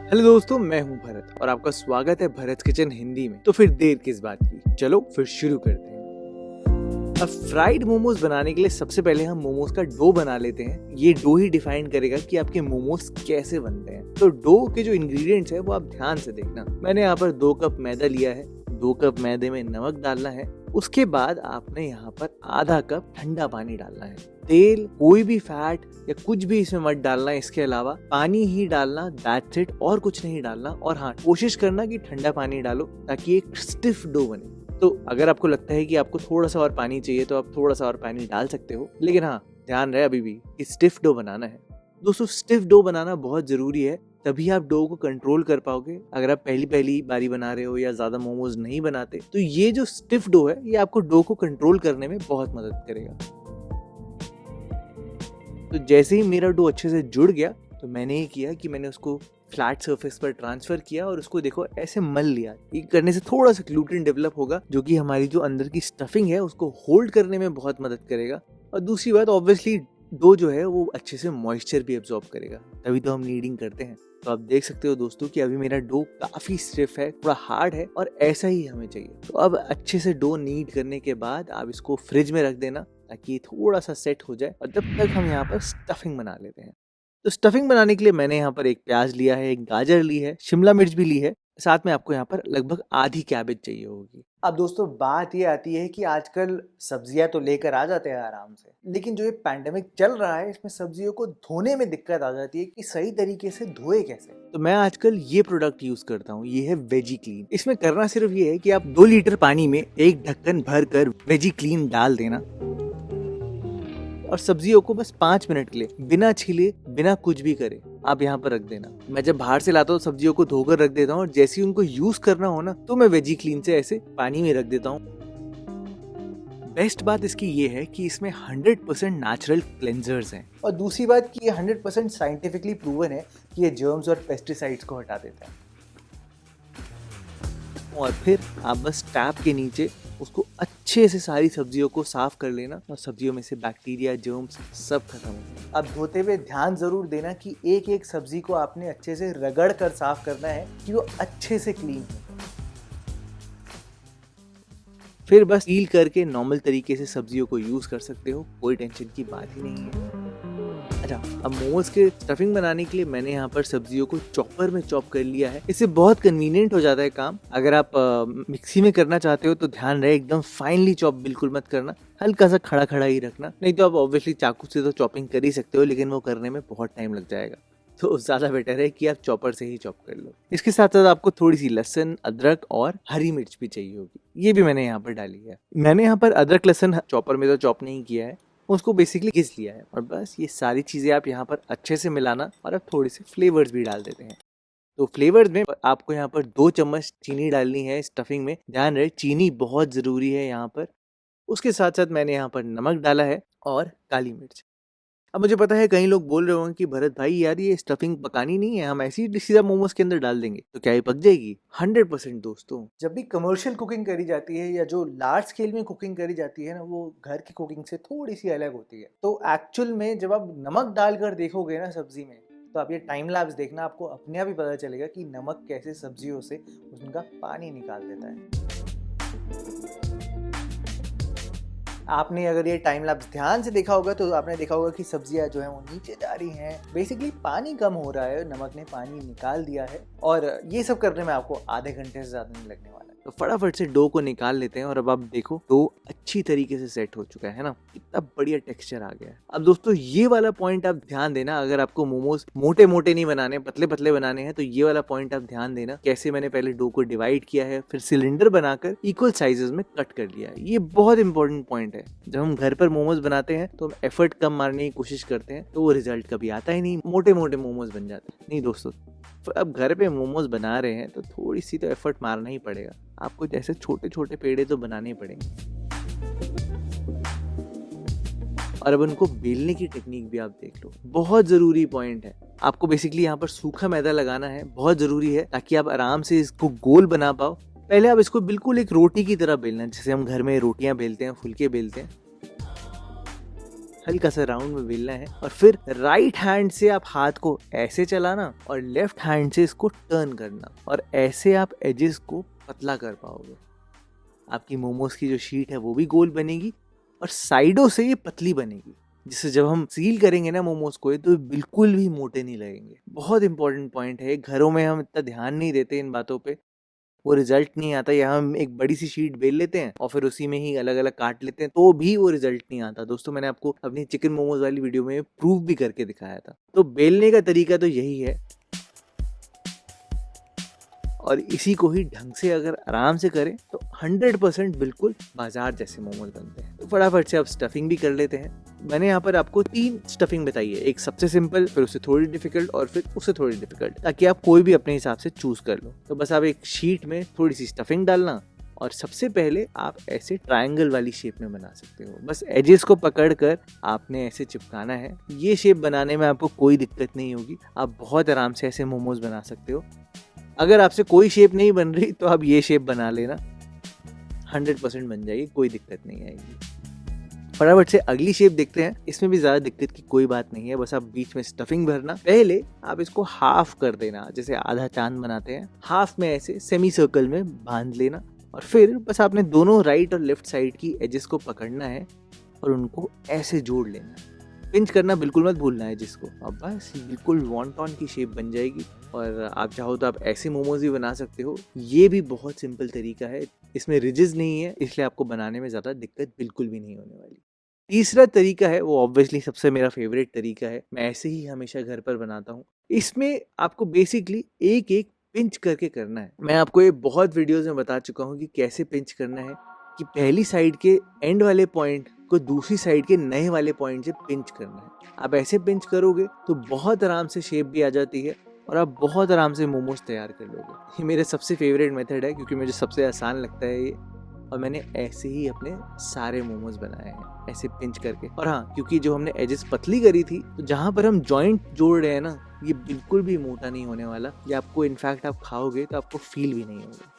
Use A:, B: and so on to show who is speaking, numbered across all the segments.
A: Hello दोस्तों, मैं हूं भरत और आपका स्वागत है भरत किचन हिंदी में। तो फिर देर किस बात की, चलो फिर शुरू करते हैं। अब फ्राइड मोमोज बनाने के लिए सबसे पहले हम मोमोज का डो बना लेते हैं। ये डो ही डिफाइन करेगा कि आपके मोमोज कैसे बनते हैं। तो डो के जो इंग्रेडिएंट्स है वो आप ध्यान से देखना। मैंने यहाँ पर 2 कप मैदा लिया है। 2 कप मैदे में नमक डालना है। उसके बाद आपने यहाँ पर आधा कप ठंडा पानी डालना है। तेल, कोई भी फैट या कुछ भी इसमें मत डालना। इसके अलावा पानी ही डालना, दैट्स इट, और कुछ नहीं डालना। और हाँ, कोशिश करना कि ठंडा पानी डालो ताकि एक स्टिफ डो बने। तो अगर आपको लगता है कि आपको थोड़ा सा और पानी चाहिए तो आप थोड़ा सा और पानी डाल सकते हो, लेकिन हाँ, ध्यान रहे अभी भी कि स्टिफ डो बनाना है। दोस्तों, स्टिफ डो बनाना बहुत जरूरी है, तभी आप डो को कंट्रोल कर पाओगे। अगर आप पहली बारी बना रहे हो या ज्यादा मोमोज नहीं बनाते तो ये जो स्टिफ डो है ये आपको डो को कंट्रोल करने में बहुत मदद करेगा। तो जैसे ही मेरा डो अच्छे से जुड़ गया तो मैंने ये किया कि मैंने उसको फ्लैट सरफेस पर ट्रांसफर किया और उसको देखो ऐसे मल लिया। ये करने से थोड़ा सा ग्लूटेन डेवलप होगा जो कि हमारी जो अंदर की स्टफिंग है उसको होल्ड करने में बहुत मदद करेगा। और दूसरी बात, ऑब्वियसली डो जो है वो अच्छे से मॉइस्चर भी एब्जॉर्ब करेगा, तभी तो हम नीडिंग करते हैं। तो आप देख सकते हो दोस्तों कि अभी मेरा डो काफी स्टिफ है, थोड़ा हार्ड है और ऐसा ही हमें चाहिए। तो अब अच्छे से डो नीड करने के बाद आप इसको फ्रिज में रख देना ताकि ये थोड़ा सा सेट हो जाए। और जब तक हम यहाँ पर स्टफिंग बना लेते हैं। तो स्टफिंग बनाने के लिए मैंने यहाँ पर एक प्याज लिया है, एक गाजर ली है, शिमला मिर्च भी ली है, साथ में आपको यहाँ पर लगभग आधी कैबेज चाहिए होगी। अब दोस्तों, बात ये आती है कि आजकल सब्जियां तो लेकर आ जाते हैं आराम से, लेकिन जो ये पैंडेमिक चल रहा है इसमें सब्जियों को धोने में दिक्कत आ जाती है कि सही तरीके से धोए कैसे। तो मैं आजकल ये प्रोडक्ट यूज करता हूँ, ये है वेजी क्लीन। इसमें करना सिर्फ ये है कि आप 2 लीटर पानी में एक ढक्कन भर कर वेजी क्लीन डाल देना और सब्जियों को बस 5 मिनट के लिए बिना छीले, बिना कुछ भी करे आप यहाँ पर रख देना। मैं जब बाहर से लाता हूँ सब्जियों को धोकर रख देता हूँ और जैसे ही उनको यूज करना हो ना तो मैं वेजी क्लीन से ऐसे पानी में रख देता हूँ। बेस्ट बात इसकी ये है कि इसमें 100% नेचुरल क्लेंजर्स हैं और दूसरी बात कि ये 100% साइंटिफिकली प्रूवन है कि ये जर्म्स और पेस्टिसाइड्स को हटा देता है। और फिर आप बस टैप के नीचे उसको अच्छे से सारी सब्जियों को साफ कर लेना और सब्जियों में से बैक्टीरिया, जर्म्स सब खत्म हो गए। अब धोते हुए ध्यान जरूर देना कि एक एक सब्जी को आपने अच्छे से रगड़ कर साफ करना है कि वो अच्छे से क्लीन हो। फिर बस पील करके नॉर्मल तरीके से सब्जियों को यूज कर सकते हो, कोई टेंशन की बात ही नहीं है। अच्छा, अब मोमोज के स्टफिंग बनाने के लिए मैंने यहाँ पर सब्जियों को चॉपर में चॉप कर लिया है। इससे बहुत कन्वीनियंट हो जाता है काम। अगर आप मिक्सी में करना चाहते हो तो ध्यान रहे एकदम फाइनली चॉप बिल्कुल मत करना, हल्का सा खड़ा खड़ा ही रखना। नहीं तो आप ऑब्वियसली चाकू से तो चॉपिंग कर ही सकते हो, लेकिन वो करने में बहुत टाइम लग जाएगा। तो ज्यादा बेटर है कि आप चॉपर से ही चॉप कर लो। इसके साथ साथ आपको थोड़ी सी लहसुन, अदरक और हरी मिर्च भी चाहिए होगी, ये भी मैंने यहाँ पर डाली है। मैंने यहाँ पर अदरक लहसुन चॉपर में तो चॉप नहीं किया है, उसको बेसिकली घिस लिया है। और बस ये सारी चीजें आप यहाँ पर अच्छे से मिलाना और अब थोड़े से फ्लेवर्स भी डाल देते हैं। तो फ्लेवर्स में आपको यहाँ पर 2 चम्मच चीनी डालनी है स्टफिंग में। ध्यान रहे चीनी बहुत जरूरी है यहाँ पर। उसके साथ साथ मैंने यहाँ पर नमक डाला है और काली मिर्च। अब मुझे पता है कई लोग बोल रहे होंगे कि भरत भाई यार ये स्टफिंग पकानी नहीं है, हम ऐसी ही सीधा मोमोज के अंदर डाल देंगे तो क्या ये पक जाएगी? 100% दोस्तों, जब भी कमर्शियल कुकिंग करी जाती है या जो लार्ज स्केल में कुकिंग करी जाती है ना, वो घर की कुकिंग से थोड़ी सी अलग होती है। तो एक्चुअल में जब आप नमक डालकर देखोगे ना सब्जी में, तो आप ये टाइम लैप्स देखना, आपको अपने आप ही पता चलेगा कि नमक कैसे सब्जियों से उनका पानी निकाल देता है। आपने अगर ये टाइम लैप्स ध्यान से देखा होगा तो आपने देखा होगा कि सब्जियां जो है वो नीचे जा रही हैं। बेसिकली पानी कम हो रहा है, नमक ने पानी निकाल दिया है और ये सब करने में आपको आधे घंटे से ज्यादा नहीं लगने वाला है। तो फटाफट से डो को निकाल लेते हैं और अब आप देखो डो अच्छी तरीके से सेट हो चुका है ना, कितना बढ़िया टेक्सचर आ गया है। अब दोस्तों ये वाला पॉइंट आप ध्यान देना, अगर आपको मोमोज मोटे मोटे नहीं बनाने, पतले पतले बनाने हैं तो ये वाला पॉइंट आप ध्यान देना। कैसे मैंने पहले डो को डिवाइड किया है, फिर सिलेंडर बनाकर इक्वल साइजेस में कट कर लिया है। ये बहुत इंपॉर्टेंट पॉइंट है। जब हम घर पर मोमोज बनाते हैं तो हम एफर्ट कम मारने की कोशिश करते हैं तो वो रिजल्ट कभी आता ही नहीं, मोटे मोटे मोमोज बन जाते हैं। नहीं दोस्तों, अब घर पे मोमोज बना रहे हैं तो थोड़ी सी तो एफर्ट मारना ही पड़ेगा आपको। जैसे छोटे छोटे पेड़े तो बनाने ही पड़ेंगे। और अब उनको बेलने की टेक्निक भी आप देख लो, बहुत जरूरी पॉइंट है। आपको बेसिकली यहाँ पर सूखा मैदा लगाना है, बहुत जरूरी है ताकि आप आराम से इसको गोल बना पाओ। पहले आप इसको बिल्कुल एक रोटी की तरह बेलना, जैसे हम घर में रोटियां बेलते हैं, फुलके बेलते हैं। हल्का सा राउंड में बेलना है और फिर राइट हैंड से आप हाथ को ऐसे चलाना और लेफ्ट हैंड से इसको टर्न करना और ऐसे आप एजेस को पतला कर पाओगे। आपकी मोमोज की जो शीट है वो भी गोल बनेगी और साइडों से ये पतली बनेगी, जिससे जब हम सील करेंगे ना मोमोज को तो बिल्कुल भी मोटे नहीं लगेंगे। बहुत इंपॉर्टेंट पॉइंट है, घरों में हम इतना ध्यान नहीं देते इन बातों पे, वो रिजल्ट नहीं आता। यहाँ हम एक बड़ी सी शीट बेल लेते हैं और फिर उसी में ही अलग अलग काट लेते हैं तो भी वो रिजल्ट नहीं आता। दोस्तों मैंने आपको अपनी चिकन मोमोज वाली वीडियो में प्रूव भी करके दिखाया था। तो बेलने का तरीका तो यही है और इसी को ही ढंग से अगर आराम से करें तो 100% बिल्कुल बाजार जैसे मोमोज बनते हैं। तो फटाफट से अब स्टफिंग भी कर लेते हैं। मैंने यहाँ पर आपको 3 स्टफिंग बताई है, एक सबसे सिंपल, फिर उससे थोड़ी डिफिकल्ट और फिर उससे थोड़ी डिफिकल्ट, ताकि आप कोई भी अपने हिसाब से चूज कर लो। तो बस आप एक शीट में थोड़ी सी स्टफिंग डालना और सबसे पहले आप ऐसे ट्रायंगल वाली शेप में बना सकते हो। बस एजेस को पकड़कर आपने ऐसे चिपकाना है। ये शेप बनाने में आपको कोई दिक्कत नहीं होगी, आप बहुत आराम से ऐसे मोमोज बना सकते हो। अगर आपसे कोई शेप नहीं बन रही तो आप ये शेप बना लेना, 100% बन जाएगी, कोई दिक्कत नहीं आएगी। फटाफट से अगली शेप देखते हैं। इसमें भी ज़्यादा दिक्कत की कोई बात नहीं है, बस आप बीच में स्टफिंग भरना। पहले आप इसको हाफ कर देना, जैसे आधा चांद बनाते हैं, हाफ में ऐसे सेमी सर्कल में बांध लेना और फिर बस आपने दोनों राइट और लेफ्ट साइड की एजेस को पकड़ना है और उनको ऐसे जोड़ लेना है। पिंच करना बिल्कुल मत भूलना है जिसको। अब बस बिल्कुल वॉन्टॉन की शेप बन जाएगी और आप चाहो तो आप ऐसे मोमोज भी बना सकते हो। ये भी बहुत सिंपल तरीका है, इसमें रिजेस नहीं है, इसलिए आपको बनाने में ज़्यादा दिक्कत बिल्कुल भी नहीं होने वाली। तीसरा तरीका है वो ऑब्वियसली सबसे मेरा फेवरेट तरीका है, मैं ऐसे ही हमेशा घर पर बनाता हूँ। इसमें आपको बेसिकली एक एक पिंच करके करना है। मैं आपको ये बहुत वीडियोस में बता चुका हूँ कि कैसे पिंच करना है, कि पहली साइड के एंड वाले पॉइंट को दूसरी साइड के नए वाले पॉइंट से पिंच करना है। आप ऐसे पिंच करोगे तो बहुत आराम से शेप भी आ जाती है और आप बहुत आराम से मोमोज तैयार कर लोगे। ये मेरे सबसे फेवरेट मेथड है क्योंकि मुझे सबसे आसान लगता है ये, और मैंने ऐसे ही अपने सारे मोमोज बनाए हैं, ऐसे पिंच करके। और हाँ, क्योंकि जो हमने एजेस पतली करी थी तो जहाँ पर हम जॉइंट जोड़ रहे हैं ना, ये बिल्कुल भी मोटा नहीं होने वाला। ये आपको इनफैक्ट आप खाओगे तो आपको फील भी नहीं होगा।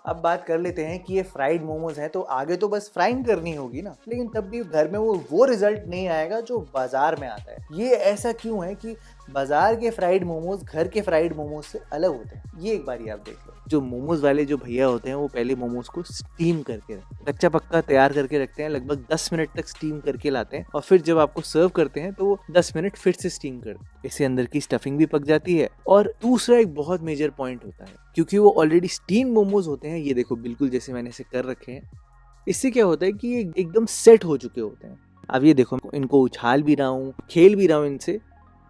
A: अब बात कर लेते हैं कि ये फ्राइड मोमोज हैं तो आगे तो बस फ्राइंग करनी होगी ना, लेकिन तब भी घर में वो रिजल्ट नहीं आएगा जो बाजार में आता है। ये ऐसा क्यों है कि बाजार के फ्राइड मोमोज घर के फ्राइड मोमोज से अलग होते हैं? ये एक बार आप देख लो। जो मोमोज वाले जो भैया होते हैं वो पहले मोमोज को स्टीम करके रखते हैं, कच्चा पक्का तैयार करके रखते हैं, लगभग 10 मिनट तक स्टीम करके लाते हैं और फिर जब आपको सर्व करते हैं तो वो 10 मिनट फिर से स्टीम करते हैं। इससे अंदर की स्टफिंग भी पक जाती है। और दूसरा एक बहुत मेजर पॉइंट होता है, क्योंकि वो ऑलरेडी स्टीम मोमोज होते हैं, ये देखो बिल्कुल जैसे मैंने इसे कर रखे हैं, इससे क्या होता है कि ये एकदम सेट हो चुके होते हैं। अब ये देखो, इनको उछाल भी रहा हूँ, खेल भी रहा हूँ इनसे,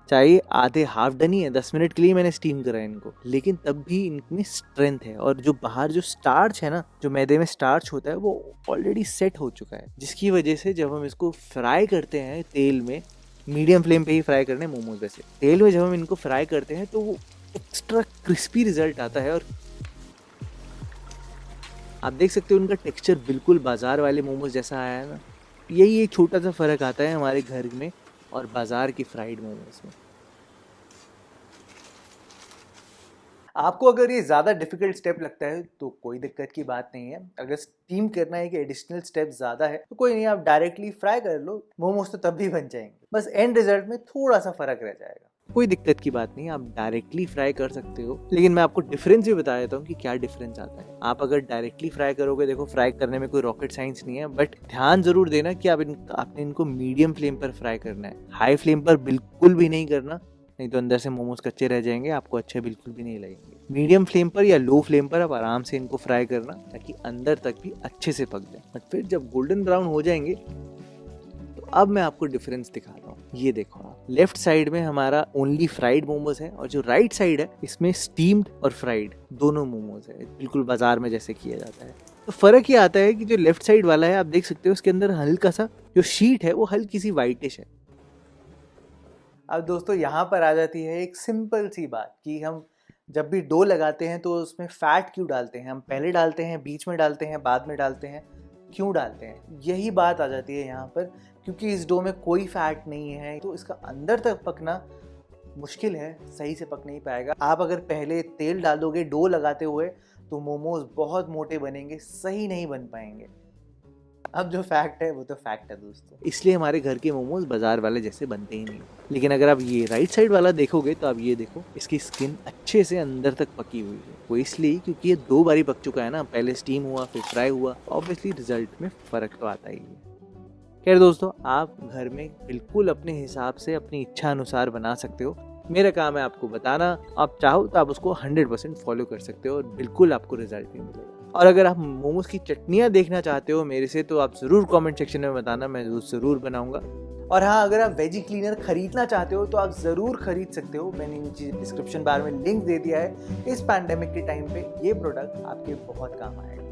A: चाहे आधे हाफ डन ही है, 10 मिनट के लिए मैंने स्टीम करा है इनको, लेकिन तब भी इनमें स्ट्रेंथ है। और जो बाहर जो स्टार्च है ना, जो मैदे में स्टार्च होता है, वो ऑलरेडी सेट हो चुका है, जिसकी वजह से जब हम इसको फ्राई करते हैं तेल में, मीडियम फ्लेम पे ही फ्राई करने मोमोज, वैसे तेल में जब हम इनको फ्राई करते हैं तो वो एक्स्ट्रा क्रिस्पी रिजल्ट आता है। और आप देख सकते हो उनका टेक्सचर बिल्कुल बाजार वाले मोमोज जैसा आया है ना। यही एक छोटा सा फर्क आता है हमारे घर में और बाजार की फ्राइड मोमोज में। आपको अगर ये ज़्यादा डिफिकल्ट स्टेप लगता है तो कोई दिक्कत की बात नहीं है। अगर स्टीम करना है कि एडिशनल स्टेप ज़्यादा है तो कोई नहीं, आप डायरेक्टली फ्राई कर लो, मोमोज तो तब भी बन जाएंगे, बस एंड रिजल्ट में थोड़ा सा फर्क रह जाएगा। कोई दिक्कत की बात नहीं, आप डायरेक्टली फ्राई कर सकते हो, लेकिन मैं आपको डिफरेंस भी बता देता हूँ कि क्या डिफरेंस आता है। आप अगर डायरेक्टली फ्राई करोगे, देखो फ्राई करने में कोई रॉकेट साइंस नहीं है, बट ध्यान जरूर देना कि आपने इनको मीडियम फ्लेम पर फ्राई करना है, हाई फ्लेम पर बिल्कुल भी नहीं करना, नहीं तो अंदर से मोमोज कच्चे रह जाएंगे, आपको अच्छे बिल्कुल भी नहीं लगेंगे। मीडियम फ्लेम पर या लो फ्लेम पर आप आराम से इनको फ्राई करना, ताकि अंदर तक भी अच्छे से पक जाए। बट फिर जब गोल्डन ब्राउन हो जाएंगे तो अब मैं आपको डिफरेंस दिखाता हूँ। ये देखो, आप लेफ्ट साइड में हमारा ओनली फ्राइड मोमोज है और जो राइट साइड है इसमें स्टीम्ड और फ्राइड दोनों मोमोज है, बिल्कुल बाजार में जैसे किया जाता है। तो फर्क ये आता है कि जो लेफ्ट साइड वाला है, आप देख सकते हो उसके अंदर हल्का सा जो शीट है वो हल्की सी वाइटिश है। अब दोस्तों यहाँ पर आ जाती है एक सिंपल सी बात कि हम जब भी डो लगाते हैं तो उसमें फैट क्यों डालते हैं? हम पहले डालते हैं, बीच में डालते हैं, बाद में डालते हैं, क्यों डालते हैं? यही बात आ जाती है यहाँ पर, क्योंकि इस डो में कोई फैट नहीं है तो इसका अंदर तक पकना मुश्किल है, सही से पक नहीं पाएगा। आप अगर पहले तेल डाल दोगे डो लगाते हुए तो मोमोज बहुत मोटे बनेंगे, सही नहीं बन पाएंगे। अब जो फैक्ट है वो तो फैक्ट है दोस्तों, इसलिए हमारे घर के मोमोज बाजार वाले जैसे बनते ही नहीं। लेकिन अगर आप ये राइट साइड वाला देखोगे तो आप ये देखो, इसकी स्किन अच्छे से अंदर तक पकी हुई है। वो इसलिए क्योंकि ये 2 बारी पक चुका है ना, पहले स्टीम हुआ फिर फ्राई हुआ, ऑब्वियसली रिजल्ट में फ़र्क तो आता ही है। खैर दोस्तों, आप घर में बिल्कुल अपने हिसाब से अपनी इच्छा अनुसार बना सकते हो। मेरा काम है आपको बताना, आप चाहो तो आप उसको 100% फॉलो कर सकते हो और बिल्कुल आपको रिजल्ट भी मिलेगा। और अगर आप मोमोज की चटनियाँ देखना चाहते हो मेरे से, तो आप ज़रूर कमेंट सेक्शन में बताना, मैं ज़रूर बनाऊंगा। और हाँ, अगर आप वेजी क्लीनर खरीदना चाहते हो तो आप ज़रूर खरीद सकते हो, मैंने नीचे डिस्क्रिप्शन बार में लिंक दे दिया है। इस पैंडेमिक के टाइम पे ये प्रोडक्ट आपके बहुत काम आएगा।